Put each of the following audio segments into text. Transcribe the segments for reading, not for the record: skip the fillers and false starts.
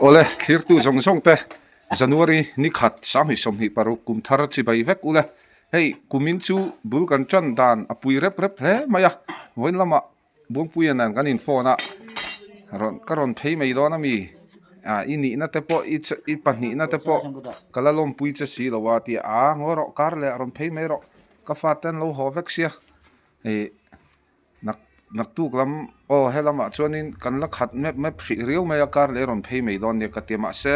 ole thir tu zong zong te January ni khat sami som hi paru kum thar chi bai vek ule hei kumin chu bul kan chan dan apui rep rep hle maya voin lama buang puyan an kan in phone a ron karon phei mai do na mi ini na te po i pani na te po kala lom pui cha si lo wa ti ngoro kar le ron phei mai ro ka fatan lo ho vek sia e nak tu lam o helama chuanin kan la khat map phri riu mai kar le ron phei mai don ne ka te ma se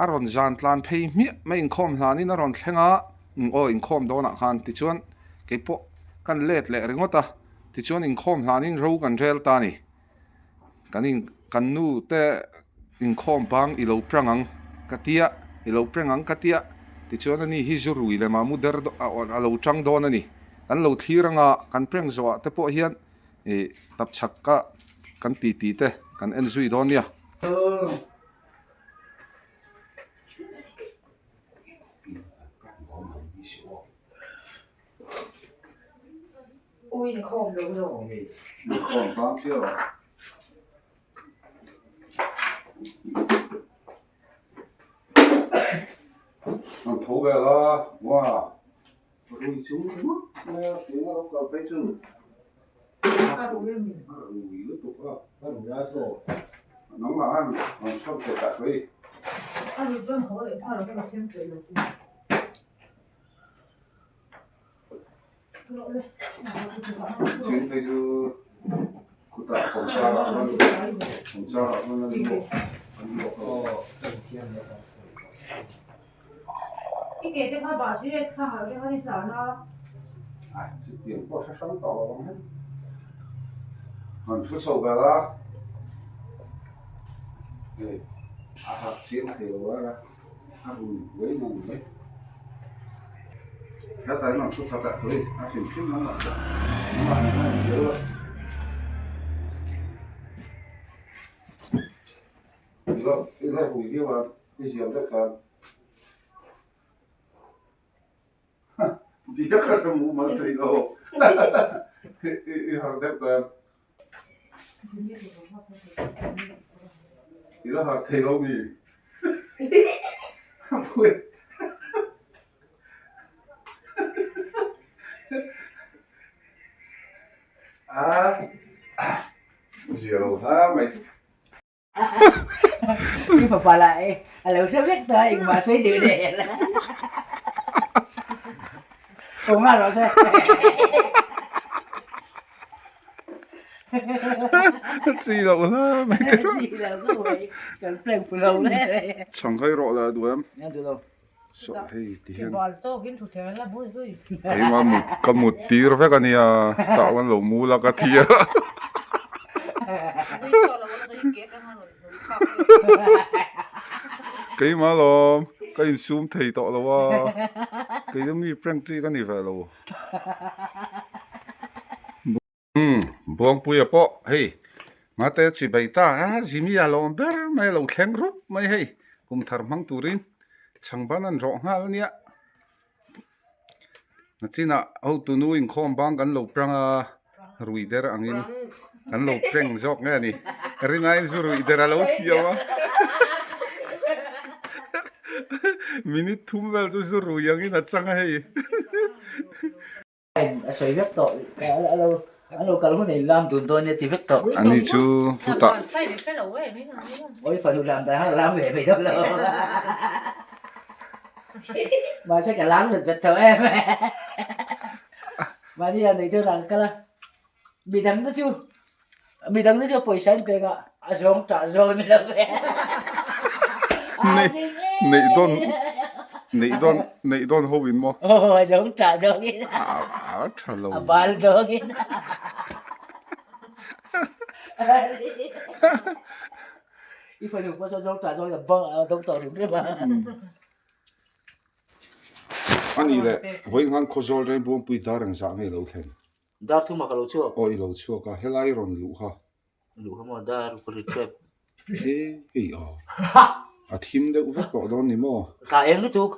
aron jan tlan phei mi mai in khom hlani na ron thlenga o in khom do na khan ti chuan ke po kan let le ringota ti chuan in khom hlanin ro kan rel ta ni kanin kan nu te in khom bang i lo prangang katia i lo prangang katia ti chuan ani hi zu rui le ma mu der do a lo chang do na ni kan lo thiranga kan prang zo te po hian tap chak ka kan ti te kan en zui don nia ui nó khom đâu rồi khom bang chưa ăn thấu về là wow rồi chú đúng không? Nè tiếng nó có cái chú ba bố lên mình ui lúc tục á ăn ra số nóng mà ăn xong sẽ cả cái ăn được chân hổ để thay được cái mặt thêm cười được chính cái chú cụ ta không sao là nó không sao là nó đi bộ整天的。 cái kia cái bà chị ấy khá hở cái hoa đi sao nó chỉ tiền có sẽ sống to lắm hết còn chút sâu về là học chiến thì là ăn với mùng đấy cái tay nó chút thật cả thôi xin chút nó là nhiều rồi cái này hủy đi mà cái gì rất là dia kan mau menteri lo harus dapat dia harus thelo mi zero ha mày nhưng mà bà lại lâu sẽ biết tới mà suy tự đề là cũng là rồi sao gì đâu ha mày gì là cái vậy cần pleng phụ lâu đấy chẳng hay rõ là đủ em nghe được không sợ hay tí cái hen bò to kiếm thuộc thế là bố rồi ấy mà một tí rồi phải cái này tạo ăn lẩu mu là cái thìa cái mà lo cái zoom thấy to rồi wa cái giống như prank gì cái này phải lo buông bùi à po hey mà té chỉ bày ta gì à lo ber mày lo khen rút mày hey cùng thằng mang turin chẳng bán ăn rõ ha luôn nhá nó chỉ là ô tu nuôi khom bangกันlo prang rui der anginกันlo prang jok nghe ni rinai zu rui der lo thiawa minute thum vel zu rui angin a chang hey soi vết tội alo kalau ko này làm tụi tôi thì vết tội ani chu puta ôi phải làm tại làm về vậy đó mà sẽ cả làm được vết tội em mà đi này tôi làm cái là bị thằng đó chưa bồi sản cái giống trả rồi mới làm về nei don hovin mo giống trả rồi kia thalo bal rồi kia ít phải được bao giống trả rồi là vâng đông tàu đúng không ani le voin han khozol re bom pui darang za ngai lo thlen dar thu mà kalau chưa oi lo chu ka helai ron lu ha lu không dar có được chép thim de uvek ko don ni mo cả em cái chú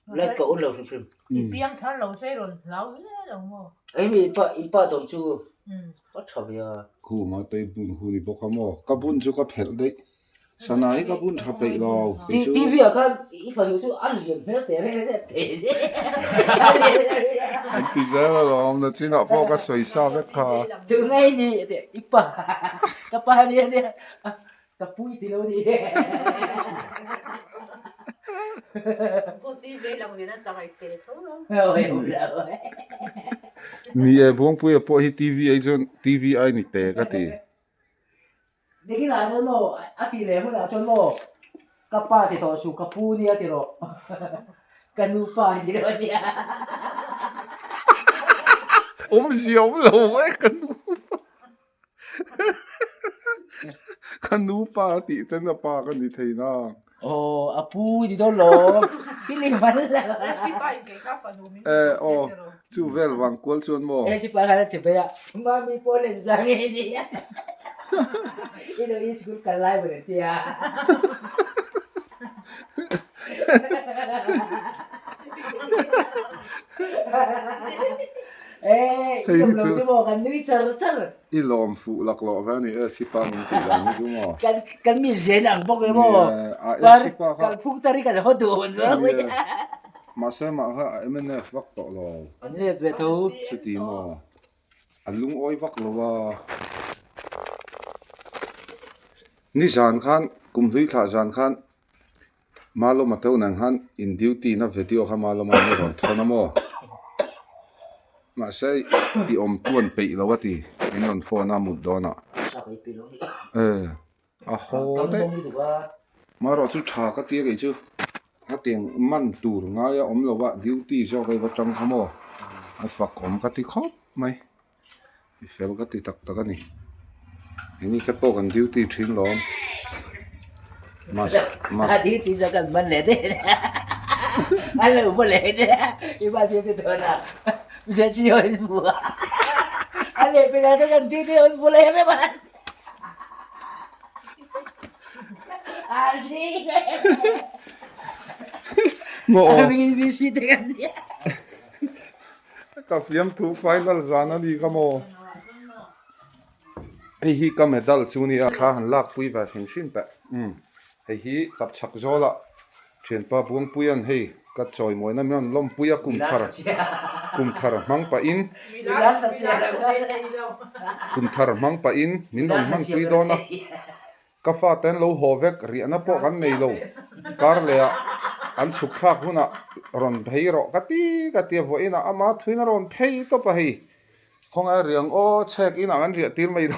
lấy cậu lâu phim tiếng thằng lâu say rồi lâu thế lâu mà ấy mi pa tổng chú có chọc giờ khu mà tây bún khu đi bốc cam cá bún chú cá phèn đấy sao này cá bún chập đấy lo TV ở cái ít phần chú ăn nhiều nữa thế chứ anh tí giờ lo nó chỉ là bao cái sợi sa với cá từ ngay đi thì ít pa đi đi cái bụi thì đâu đi Cô tí về lòng người ta tao phải kể thôi rồi rồi ni buông bùi po hi TV ai chọn TV ai ni te cái gì để cái nào nó à thì lấy hồi nào cho nó cái pa thì thọ su cái bụi đi thì rồi cái nu pa thì rồi đi gì ôm lâu ấy cái nụ pa thì tên là pa cái gì thế na ồ à bụi thì đâu lo cái này mà Là si pa cái cá phần của mình chú vel vàng quál chuan mo eh si pa kana chepe ya mami pole sang ini ini school kalai berarti ya itu belum coba kan ini cer ilom fu lak lo va ni si pa ni ti lang ni mo kan mi zen ang pok mo si pa kan phuk tari kan hodon ma se ma ha emene vak to lo ini tu tu chu ti mo alung oi vak lo wa ni jan khan kum hui tha jan khan malo ma to nang han in duty na video kha malo ma ni ron thona mo ma sai i om tuan pe lo wa ti in on phone na mut do na sakai pilo ni a ho de bom itu ka mà rồi chú trả cái tiếng ấy chứ cái tiếng man tủ ngay ống là vợ duty cho cái vật trong không à ai phật ống cái tiếng khóc mày thì phải cái tiếng tắc tắc cái này ini cái bộ cần duty chuyên lắm mà tadi tidak kan mana deh Halo boleh je iba dia tu na bisa cio itu ale pegang kan titi on boleh le ba Aldi ngộ bikin visit dengan dia cái phim thu final zana đi cái mò ấy hi cái medal chú ni à khá hẳn lạc pui và hình xin bẹ ấy hi tập chắc gió la chuyện pa buông pui anh hay cái choi mồi nó mian lom pui à kum thar mang pa in bilang saja kum thar mang pa in min non mang pui do na cái pha tên lâu hồ vek riêng nó bộ cái này lâu car lệ anh sụp thác huna ron thấy rõ cái tia vội na ama thui na ron thấy to pa hi không ai riêng ô check in anh riêng tiền mấy đó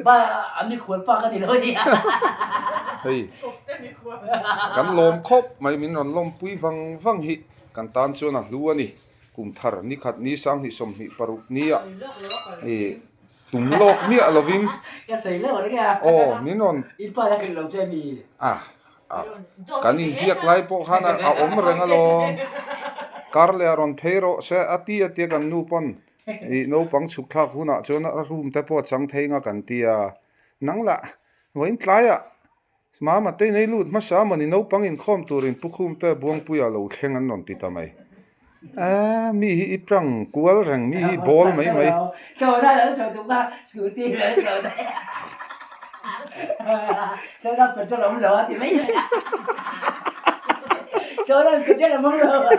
ba ami kuat pa kan ini dia hey Cục tên mình qua kan lom khop mai min ron lom pui vang vang hi kan tan chu na lu ani kum thar ni khat ni sang ni som ni paruk ni ya tum lok mi alovin cái sấy lỡ đấy kìa oh min ron in pa là cái lồng chơi mì kan in hiak lai po khana a om renga lo karle ron phero se ati kan nu pon no pang chuk thak huna chona room te po chang theinga kan tia nangla voin tlaya ma ma te nei lut ma sa mani no pang in khom turin pukhum te buang puya lo theng an non ti tamai mi hi prang kual rang mi hi bol mai cho ra là cho chúng ta sửa tiền là sửa đấy cho ra phải cho lỏng lửa thì mấy cho ra phải cho lỏng lửa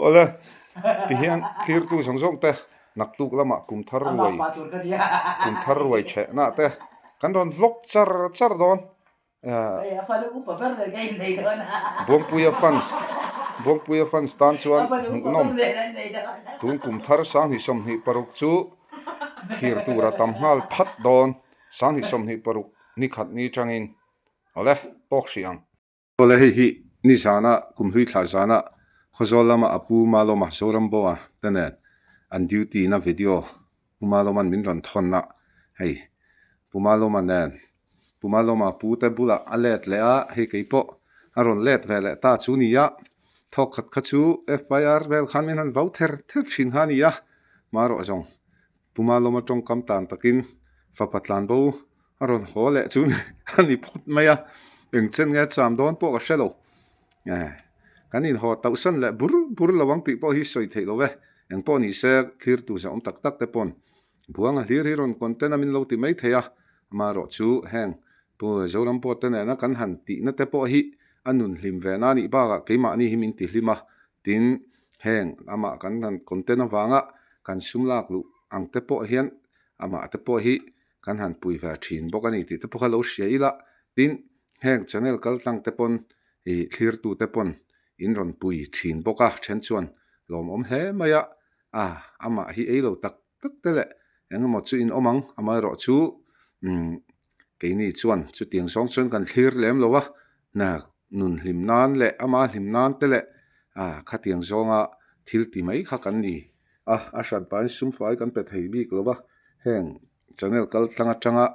ola ti hian clear tu song song te nak tuk lama kum thar ama ruai patur ka dia kum thar ruai che na te kan ron vlog char don ay fa lu pa per de kai nei don buang puya fans tan chuan fa lu pa nom per de nei don tung kum thar sang hi som hi paruk chu thir tu ra tam hal phat don sang hi som hi paruk ni khat ni changin ole pok siang ole hi ni sana kum hui thla sana khozolama apu maloma soram boa tenet an duty na video pumaloman min ron thon na hei pumaloma nen pumaloma pu te bula alet le a he keipo aron let vele ta chu ni ya thok khat khachu fir vel khan min han voucher thir thin hani ya maro jong pumaloma tong kam tan takin fa patlan bo aron hole chu ani phut maya eng chen nge cham don po ka shelo kanin ho tausan le bur lawang ti po hi soi thei lo we eng pon ni se clear tu sa tak tak te pon buang a hlir hi ron content amin lo ti mai theya ma ro chu heng pu zoram po te na kan han ti na te po hi anun hlim ve na ni ba ga keima ni himin ti hlima tin heng ama kan han content awanga kan sumlak lu ang te po hian ama te po hi kan han pui va thin bok ani ti te po khalo sheila tin heng channel kal tlang te pon e clear tu te pon in ron pui thin boka chen chuan lom om he maya ama hi eilo tak tak tele engemaw chu in omang ama ro chu keini chuan chu tiang song chuan kan thlir lem lowa na nun hlim nan le ama hlim nan tele kha tiang zonga thil ti mai kha kan ni a shan pan sum fai kan pe thei bik lowa heng channel kal tlanga tanga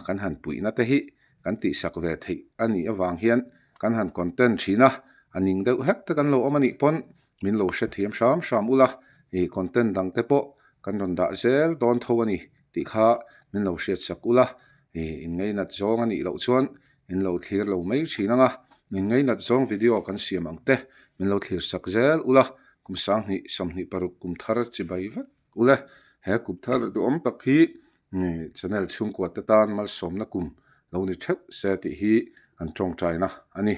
kan han pui na te hi kan ti sak ve thei ani awang hian kan han content thina aning deuh hek te kan lo omani pon min lo she thiam sham ula e content dang te po kan ron da zel don tho ani ti kha min lo she sak ula e in ngei nat zong ani lo chuan in lo thlir lo mai thinanga in ngei nat zong video kan siam ang te min lo thlir sak zel ula kum sang ni som ni paruk kum thar chi bai vek ula he kum thar du om tak hi ni channel chung ko te tan mal som na kum lo ni thep se ti hi an chong trai na ani